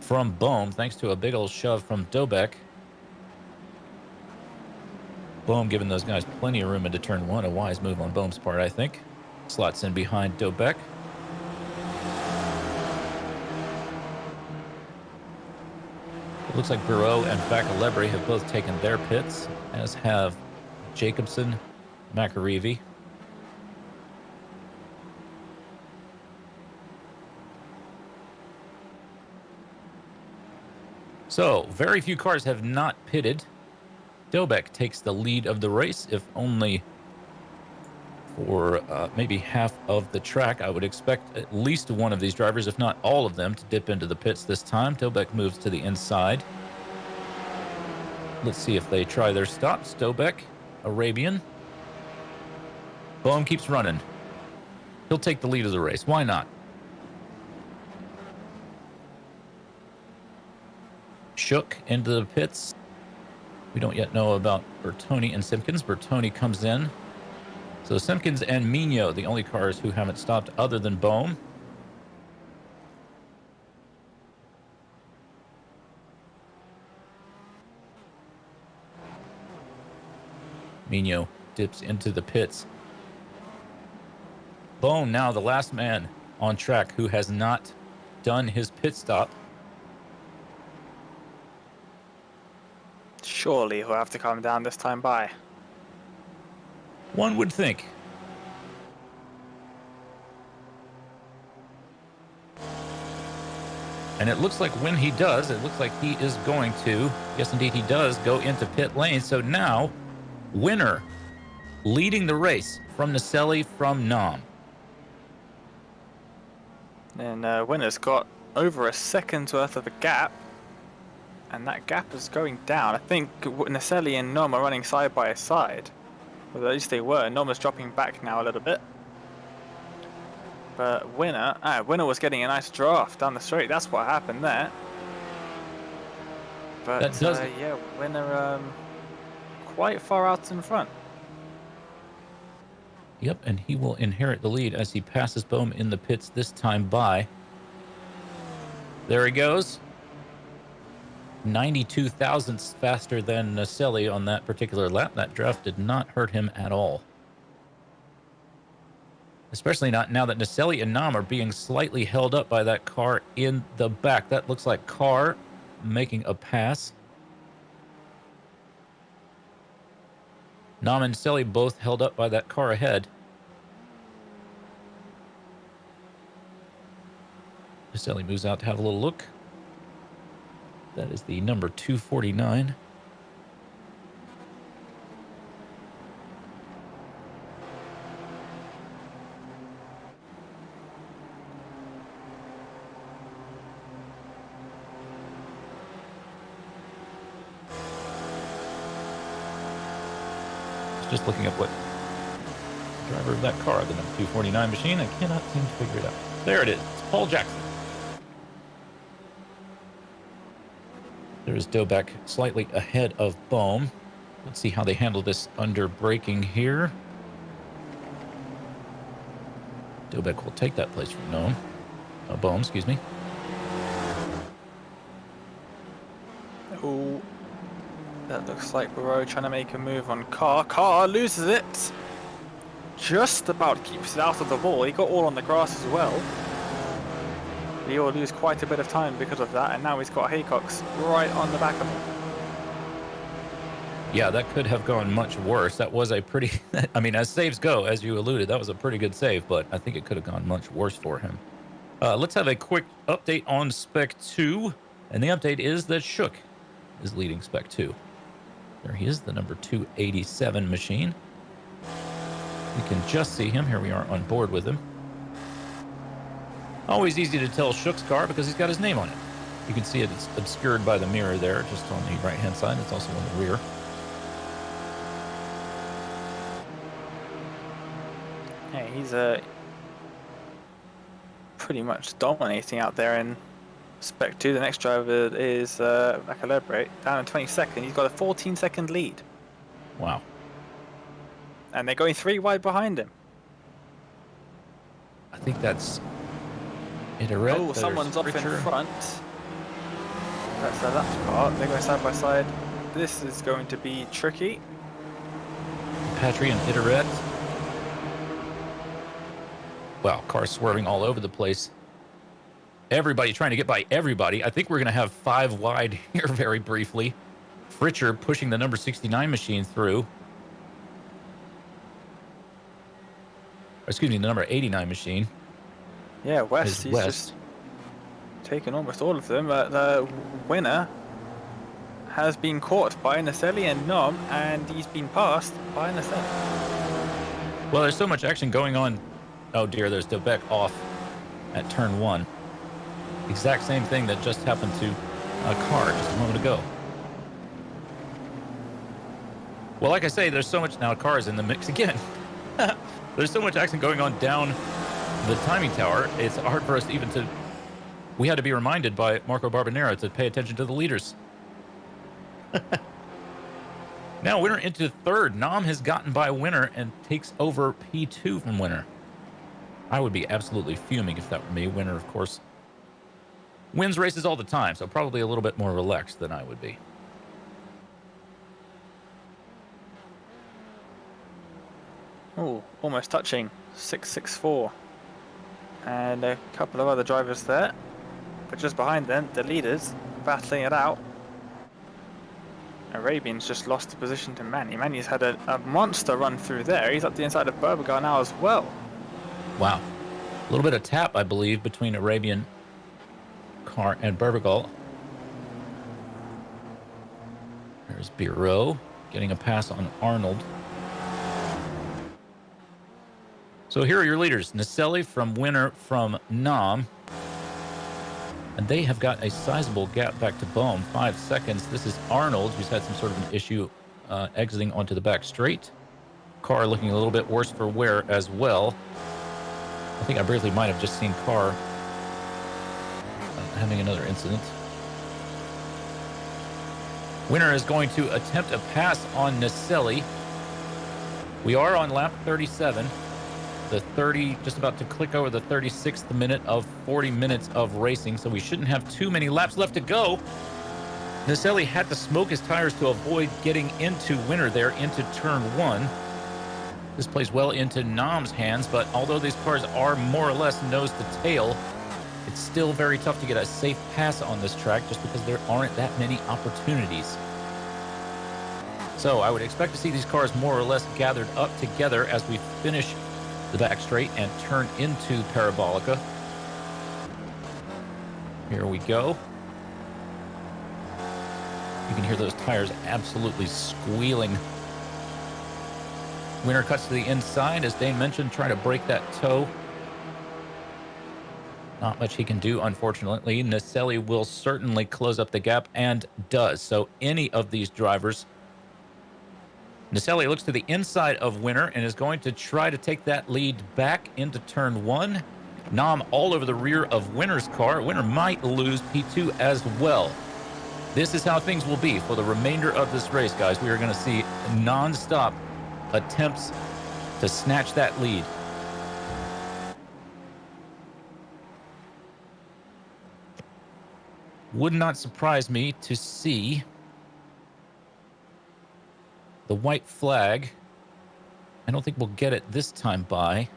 from Bohm, thanks to a big old shove from Dobek. Bohm giving those guys plenty of room into turn one. A wise move on Bohm's part, I think. Slots in behind Dobek. It looks like Bureau and Facalebre have both taken their pits, as have Jacobson, McAreevy. So, very few cars have not pitted. Dobek takes the lead of the race, if only for maybe half of the track. I would expect at least one of these drivers, if not all of them, to dip into the pits this time. Dobek moves to the inside. Let's see if they try their stops. Dobek, Arabian. Bohm keeps running. He'll take the lead of the race. Why not? Shook into the pits. We don't yet know about Bertoni and Simpkins. Bertoni comes in. So Simpkins and Mino, the only cars who haven't stopped other than Bohm. Mino dips into the pits. Bohm now the last man on track who has not done his pit stop. Surely he'll have to come down this time by. One would think. And it looks like when he does, it looks like he is going to, yes indeed he does, go into pit lane. So now, Winner leading the race from Naselli from Nom. And Winner's got over a second's worth of a gap. And that gap is going down. I think Naselli and Nom are running side by side. Well, at least they were. Nom is dropping back now a little bit. But Winner was getting a nice draft down the straight. That's what happened there. But that does yeah, Winner quite far out in front. Yep, and he will inherit the lead as he passes Bohm in the pits this time by. There he goes. 92 thousandths faster than Naselli on that particular lap. That draft did not hurt him at all. Especially not now that Naselli and Nom are being slightly held up by that car in the back. That looks like Carr making a pass. Nom and Naselli both held up by that car ahead. Naselli moves out to have a little look. That is the number 249. Just looking up what driver of that car, the number 249 machine. I cannot seem to figure it out. There it is. It's Paul Jackson. There's Dobek slightly ahead of Bohm. Let's see how they handle this under braking here. Dobek will take that place from Bohm, excuse me. Oh, that looks like Bureau trying to make a move on Carr. Carr loses it. Just about keeps it out of the wall. He got all on the grass as well. He will lose quite a bit of time because of that, and now he's got Haycox right on the back of him. Yeah, that could have gone much worse. That was a pretty, I mean, as saves go, as you alluded, that was a pretty good save, but I think it could have gone much worse for him. Let's have a quick update on Spec 2, and the update is that Shook is leading Spec 2. There he is, the number 287 machine. We can just see him. Here we are on board with him. Always easy to tell Shook's car because he's got his name on it. You can see it's obscured by the mirror there, just on the right-hand side. It's also on the rear. Hey, he's pretty much dominating out there in Spec 2. The next driver is Macalebre, down in 22nd. He's got a 14-second lead. Wow. And they're going 3 wide behind him. I think that's Iterette. Oh, someone's off in front. That's the lap car. They're going side by side. This is going to be tricky. Patry and Iterette. Wow, cars swerving all over the place. Everybody trying to get by everybody. I think we're going to have 5 wide here very briefly. Fritcher pushing the number 69 machine through. Excuse me, the number 89 machine. Yeah, West. He's just taken almost all of them. The winner has been caught by Naselli and Nom, and he's been passed by Naselli. Well, there's so much action going on. Oh dear, there's Debeck off at turn 1. Exact same thing that just happened to a car just a moment ago. Well, like I say, there's so much now cars in the mix again. There's so much action going on down the timing tower. It's hard for us to even to... We had to be reminded by Marco Barbanero to pay attention to the leaders. Now, Winner into 3rd. Nom has gotten by Winner and takes over P2 from Winner. I would be absolutely fuming if that were me. Winner, of course, wins races all the time, so probably a little bit more relaxed than I would be. Oh, almost touching. 664. And a couple of other drivers there. But just behind them, the leaders battling it out. Arabian's just lost the position to Manny. Manny's had a monster run through there. He's up the inside of Berbagar now as well. Wow. A little bit of tap, I believe, between Arabian car and Berbagal. There's Bureau getting a pass on Arnold. So here are your leaders. Naselli from Winner from Nom. And they have got a sizable gap back to Bohm, 5 seconds. This is Arnold, who's had some sort of an issue exiting onto the back straight. Car looking a little bit worse for wear as well. I think I briefly might have just seen Carr having another incident. Winner is going to attempt a pass on Naselli. We are on lap 37. The 30, just about to click over the 36th minute of 40 minutes of racing, so we shouldn't have too many laps left to go. Naselli had to smoke his tires to avoid getting into Winner there into turn 1. This plays well into Nom's hands, but although these cars are more or less nose to tail, it's still very tough to get a safe pass on this track just because there aren't that many opportunities. So I would expect to see these cars more or less gathered up together as we finish the back straight and turn into Parabolica. Here we go. You can hear those tires absolutely squealing. Winner cuts to the inside, as Dane mentioned, trying to break that toe. Not much he can do, unfortunately. Naselli will certainly close up the gap, and does. So any of these drivers... Naselli looks to the inside of Winner and is going to try to take that lead back into turn 1. Nom all over the rear of Winner's car. Winner might lose P2 as well. This is how things will be for the remainder of this race, guys. We are going to see non-stop attempts to snatch that lead. Would not surprise me to see the white flag. I don't think we'll get it this time by.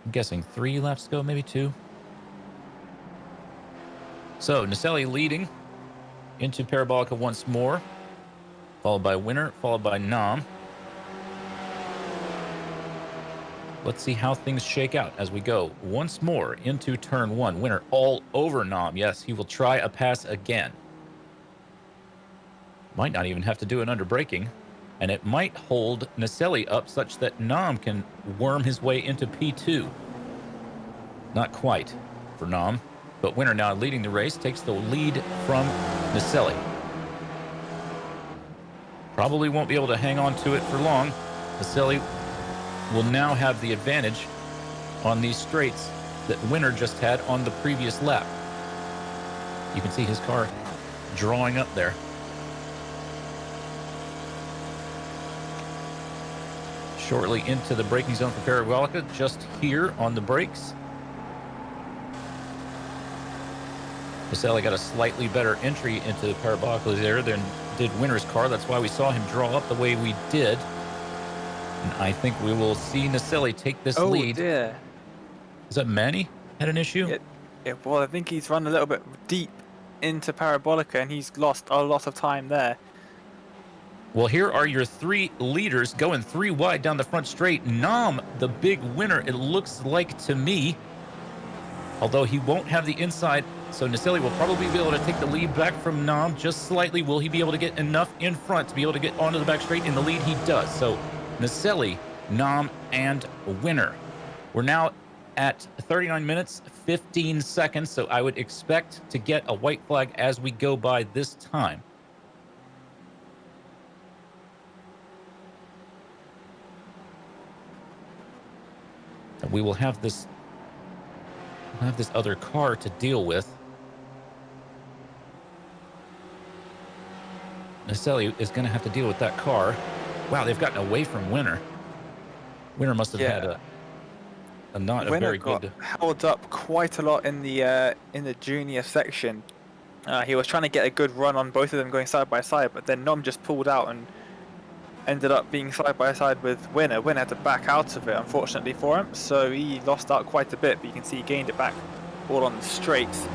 I'm guessing 3 laps to go, maybe 2. So Naselli leading into Parabolica once more, followed by Winner, followed by Nom. Let's see how things shake out as we go once more into turn 1. Winner all over Nom. Yes, he will try a pass again. Might not even have to do it under braking. And it might hold Naselli up such that Nam can worm his way into P2. Not quite for Nam, but Winner now leading the race takes the lead from Naselli. Probably won't be able to hang on to it for long. Naselli will now have the advantage on these straights that Winner just had on the previous lap. You can see his car drawing up there. Shortly into the braking zone for Parabolica, just here on the brakes. Naselli got a slightly better entry into Parabolica there than did Winner's car. That's why we saw him draw up the way we did. And I think we will see Naselli take this lead. Oh dear. Is that Manny had an issue? Yeah, well, I think he's run a little bit deep into Parabolica and he's lost a lot of time there. Well, here are your three leaders going 3 wide down the front straight. Nam, the big winner, it looks like to me. Although he won't have the inside, so Naselli will probably be able to take the lead back from Nam just slightly. Will he be able to get enough in front to be able to get onto the back straight? In the lead, he does. So Naselli, Nam, and Winner. We're now at 39 minutes, 15 seconds, so I would expect to get a white flag as we go by this time. And we will have this other car to deal with. Naselli is going to have to deal with that car. Wow, they've gotten away from Winner. Winner must have had a not a very good. Held up quite a lot in the junior section. He was trying to get a good run on both of them going side by side, but then Nom just pulled out and ended up being side by side with Winner. Winner had to back out of it, unfortunately for him, so he lost out quite a bit, but you can see he gained it back all on the straights.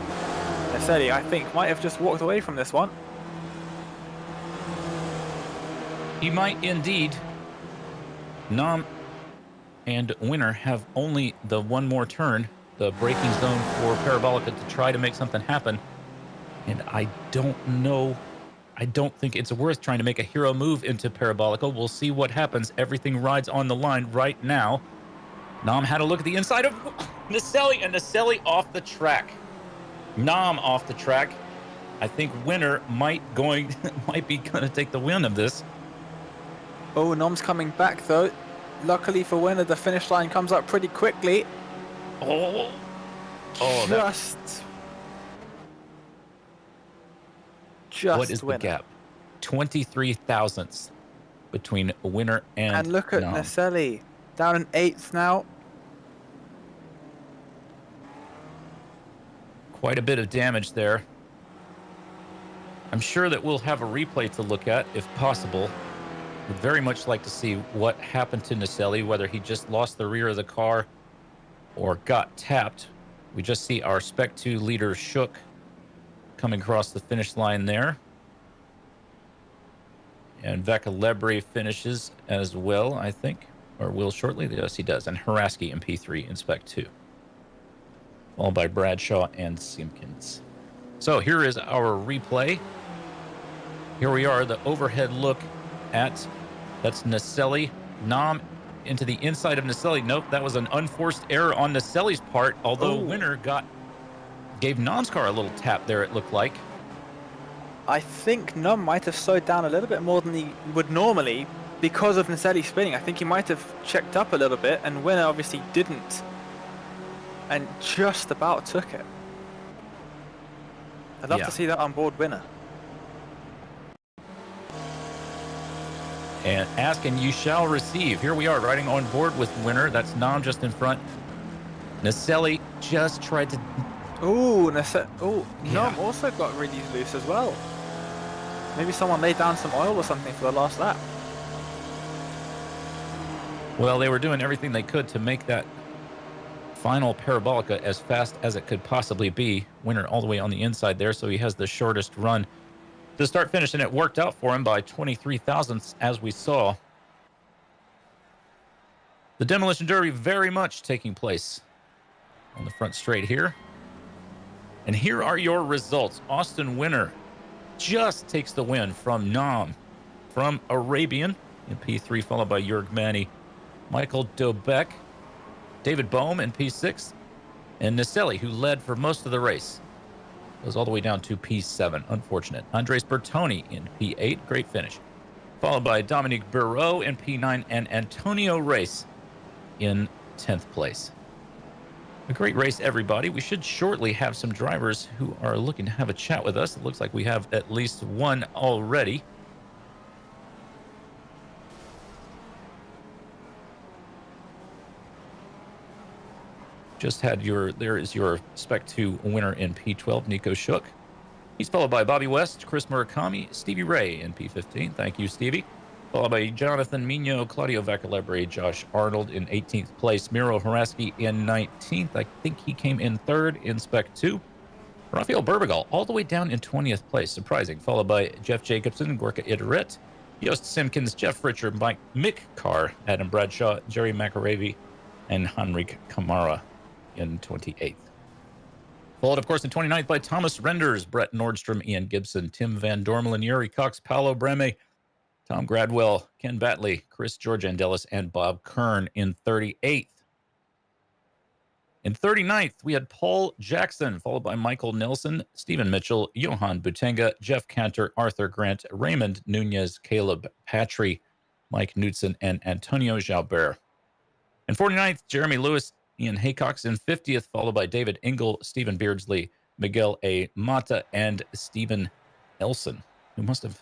Naselli, I think, might have just walked away from this one. He might indeed. Nam and Winner have only the one more turn, the braking zone for Parabolica, to try to make something happen. And I don't know. I don't think it's worth trying to make a hero move into Parabolica. We'll see what happens. Everything rides on the line right now. Nam had a look at the inside of Naselli, and Naselli off the track. Nam off the track. I think Winner might be gonna take the win of this. Oh, Nom's coming back though. Luckily for Winner, the finish line comes up pretty quickly. Oh, Just what is Winner. the gap? 23 thousandths between Winner and And look at Nam. Naselli, down in 8th now. Quite a bit of damage there. I'm sure that we'll have a replay to look at if possible. Would very much like to see what happened to Naselli, whether he just lost the rear of the car or got tapped. We just see our Spec 2 leader Shook coming across the finish line there. And Veka Lebre finishes as well, I think, or will shortly. Yes, he does. And Haraski in P3 in Spec 2. Followed by Bradshaw and Simpkins. So here is our replay. Here we are, the overhead look at, that's Naselli. Nam into the inside of Naselli. Nope, that was an unforced error on Naselli's part, although Winner gave Nam's car a little tap there, it looked like. I think Nom might have slowed down a little bit more than he would normally because of Naselli spinning. I think he might have checked up a little bit, and Winner obviously didn't, and just about took it. I'd love to see that on board Winner. And ask and you shall receive. Here we are riding on board with Winner. That's Nam just in front. Naselli just tried to... Nom also got really loose as well. Maybe someone laid down some oil or something for the last lap. Well, they were doing everything they could to make that final Parabolica as fast as it could possibly be. Winner all the way on the inside there, so he has the shortest run to start finish, and it worked out for him by 23 thousandths, as we saw. The Demolition Derby very much taking place on the front straight here. And here are your results. Austin Winner just takes the win from Nam. From Arabian in P3, followed by Jörg Manny, Michael Dobek, David Bohm in P6, and Naselli, who led for most of the race, goes all the way down to P7. Unfortunate. Andres Bertoni in P8. Great finish. Followed by Dominique Bureau in P9 and Antonio Race in 10th place. A great race, everybody. We should shortly have some drivers who are looking to have a chat with us. It looks like we have at least one already. Just had there is your Spec 2 winner in P12, Nico Shook. He's followed by Bobby West, Chris Murakami, Stevie Ray in P15. Thank you, Stevie. Followed by Jonathan Mino, Claudio Vacalebre, Josh Arnold in 18th place, Miro Haraski in 19th. I think he came in 3rd in Spec 2. Rafael Burbigal all the way down in 20th place, surprising. Followed by Jeff Jacobson, Gorka Idrit, Yost Simpkins, Jeff Richard, Mick Carr, Adam Bradshaw, Jerry McAravey, and Henrik Kamara in 28th. Followed, of course, in 29th by Thomas Renders, Brett Nordstrom, Ian Gibson, Tim Van Dormelen, Yuri Cox, Paolo Breme, Tom Gradwell, Ken Batley, Chris George Andelis, and Bob Kern in 38th. In 39th, we had Paul Jackson, followed by Michael Nelson, Stephen Mitchell, Johan Butenga, Jeff Cantor, Arthur Grant, Raymond Nunez, Caleb Patry, Mike Knudsen, and Antonio Jalbert. In 49th, Jeremy Lewis, Ian Haycox in 50th, followed by David Engel, Stephen Beardsley, Miguel A. Mata, and Stephen Elson, who must have,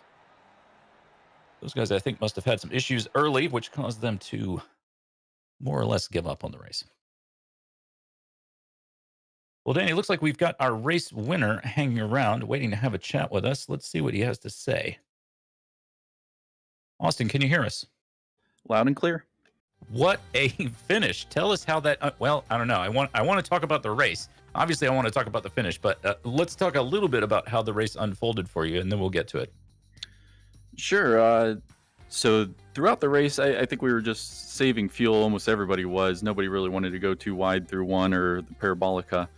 those guys I think must have had some issues early, which caused them to more or less give up on the race. Well, Danny, it looks like we've got our race winner hanging around, waiting to have a chat with us. Let's see what he has to say. Austin, can you hear us? Loud and clear. What a finish. Tell us how that, well, I don't know. I want to talk about the race. Obviously, I want to talk about the finish, but let's talk a little bit about how the race unfolded for you, and then we'll get to it. Sure. So throughout the race, I think we were just saving fuel. Almost everybody was. Nobody really wanted to go too wide through one or the Parabolica.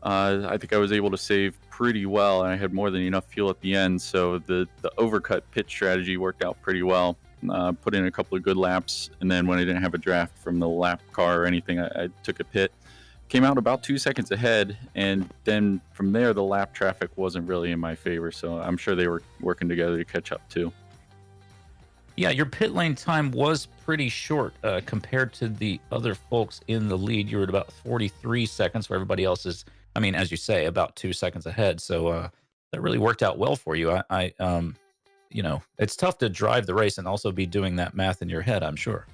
I think I was able to save pretty well, and I had more than enough fuel at the end. So the overcut pit strategy worked out pretty well. Put in a couple of good laps, and then when I didn't have a draft from the lap car or anything, I took a pit. Came out about 2 seconds ahead, and then from there, the lap traffic wasn't really in my favor, so I'm sure they were working together to catch up too. Yeah, your pit lane time was pretty short compared to the other folks in the lead. You were at about 43 seconds, where everybody else is, I mean, as you say, about 2 seconds ahead. So that really worked out well for you. You know, it's tough to drive the race and also be doing that math in your head, I'm sure.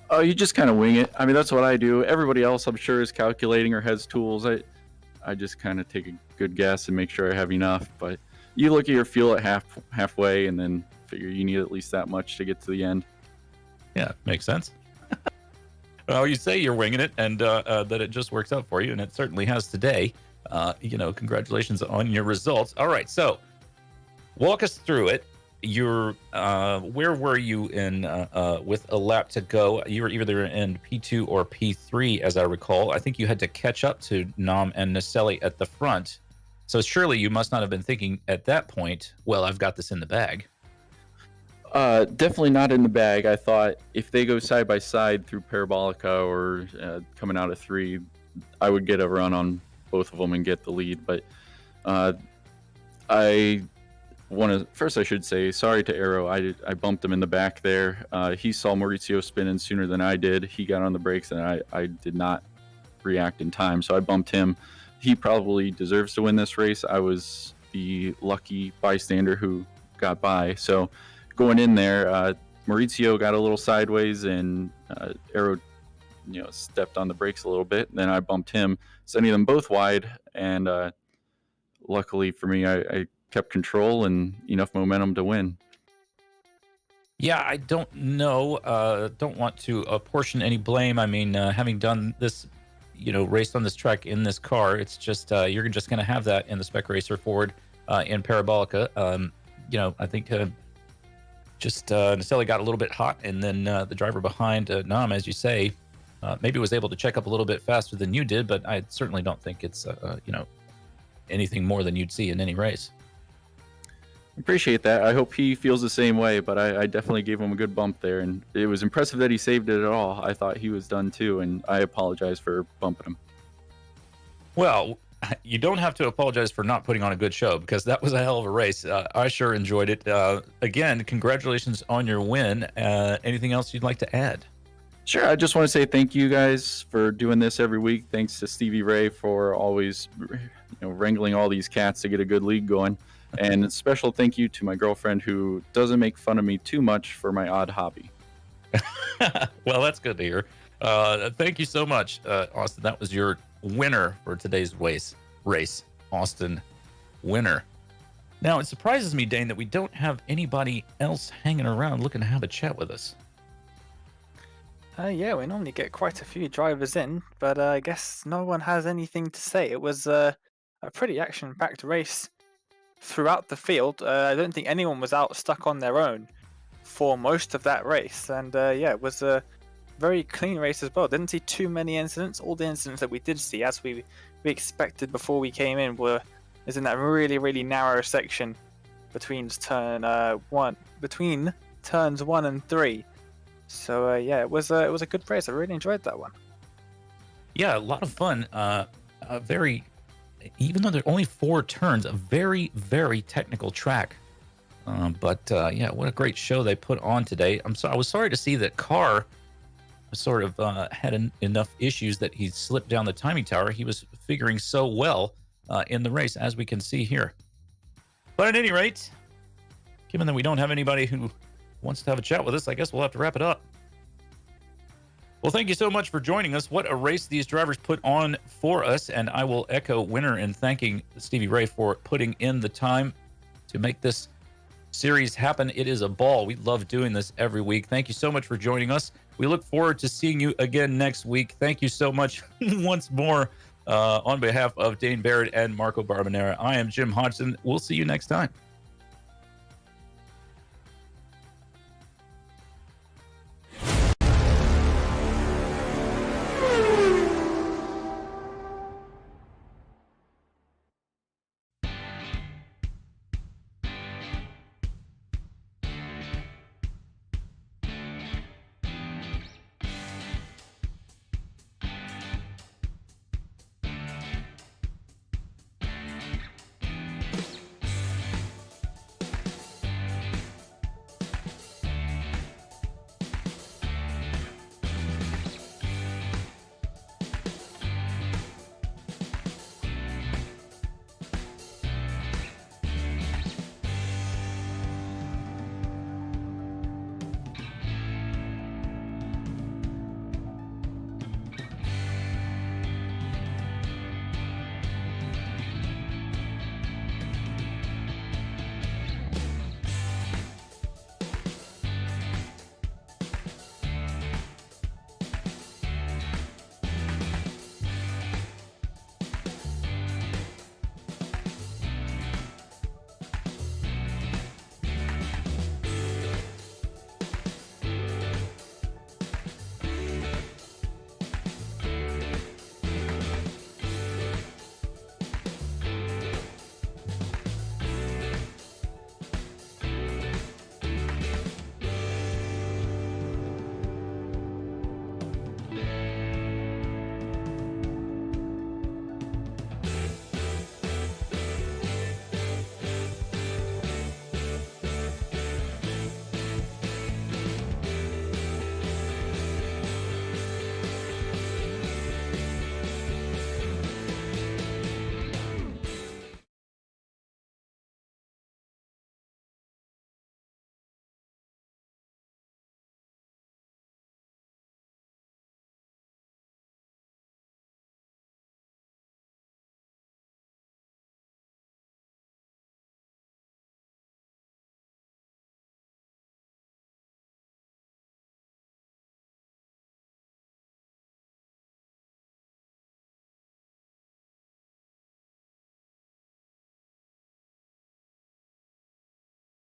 Oh, you just kind of wing it. I mean, that's what I do. Everybody else, I'm sure, is calculating or has tools. I just kind of take a good guess and make sure I have enough. But you look at your fuel at halfway and then figure you need at least that much to get to the end. Yeah, makes sense. Well, you say you're winging it, and that it just works out for you, and it certainly has today. You know, congratulations on your results. All right, so walk us through it. Where were you in with a lap to go? You were either in P2 or P3, as I recall. I think you had to catch up to Nam and Naselli at the front. So surely you must not have been thinking at that point, well, I've got this in the bag. Definitely not in the bag. I thought if they go side by side through Parabolica or coming out of 3, I would get a run on both of them and get the lead. But first I should say sorry to Arrow. I bumped him in the back there. He saw Maurizio spin in sooner than I did. He got on the brakes and I did not react in time, so I bumped him. He probably deserves to win this race. I was the lucky bystander who got by. So going in there, Maurizio got a little sideways and Arrow, stepped on the brakes a little bit. Then I bumped him, sending them both wide. And luckily for me, I kept control and enough momentum to win. Yeah, I don't know. Don't want to apportion any blame. I mean, having done this, raced on this track in this car, it's just you're just going to have that in the Spec Racer Ford in Parabolica. I think Naselli got a little bit hot, and then the driver behind Nam, as you say, maybe was able to check up a little bit faster than you did, but I certainly don't think it's anything more than you'd see in any race. Appreciate that. I hope he feels the same way, but I definitely gave him a good bump there, and it was impressive that he saved it at all. I thought he was done too, and I apologize for bumping him. Well, you don't have to apologize for not putting on a good show, because that was a hell of a race. I sure enjoyed it. Again, congratulations on your win. Anything else you'd like to add? Sure. I just want to say thank you guys for doing this every week. Thanks to Stevie Ray for always, wrangling all these cats to get a good league going. And a special thank you to my girlfriend, who doesn't make fun of me too much for my odd hobby. Well, that's good to hear. Thank you so much, Austin. That was your winner for today's race. Austin, winner. Now, it surprises me, Dane, that we don't have anybody else hanging around looking to have a chat with us. Yeah, we normally get quite a few drivers in, but I guess no one has anything to say. It was a pretty action-packed race throughout the field. I don't think anyone was out stuck on their own for most of that race, and yeah, it was a very clean race as well. Didn't see too many incidents. All the incidents that we did see, as we expected before we came in, is in that really narrow section between turns 1 and 3. So yeah, it was a good race. I really enjoyed that one. Yeah, a lot of fun. Even though there are only 4 turns, a very technical track. But yeah, what a great show they put on today. I was sorry to see that Carr sort of had enough issues that he slipped down the timing tower. He was figuring so well in the race, as we can see here. But at any rate, given that we don't have anybody who wants to have a chat with us, I guess we'll have to wrap it up. Well, thank you so much for joining us. What a race these drivers put on for us, and I will echo winner in thanking Stevie Ray for putting in the time to make this series happen. It is a ball. We love doing this every week. Thank you so much for joining us. We look forward to seeing you again next week. Thank you so much once more on behalf of Dane Barrett and Marco Barbonera. I am Jim Hodgson. We'll see you next time.